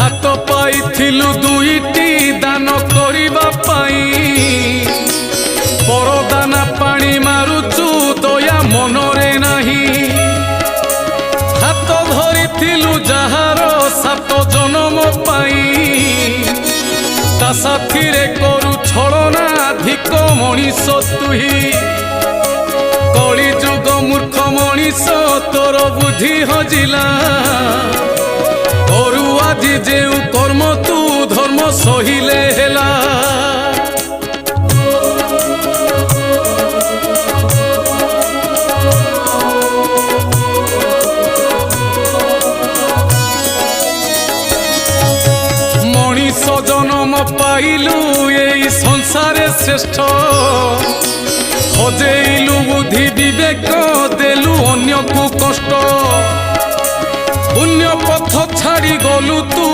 हाथ पाइथिलु दुईटी दान करिबा पाई परदाना पानी मारुचु दया मनरे नाही हाथ धरिथिलु जहार 7 जन्म पाई ता साथीरे करू छलना धिक मनीष तुही कली जुग मूर्ख मनीष तोर बुद्धि हजिला करू आज जेउ कर्म तू धर्म सहिले हेला मनीष जन्म पाइलु एई संसारे श्रेष्ठ हजेलु बुद्धि विवेक देलु अन्य को कष्ट पुण्य पथ छाड़ी गलु तू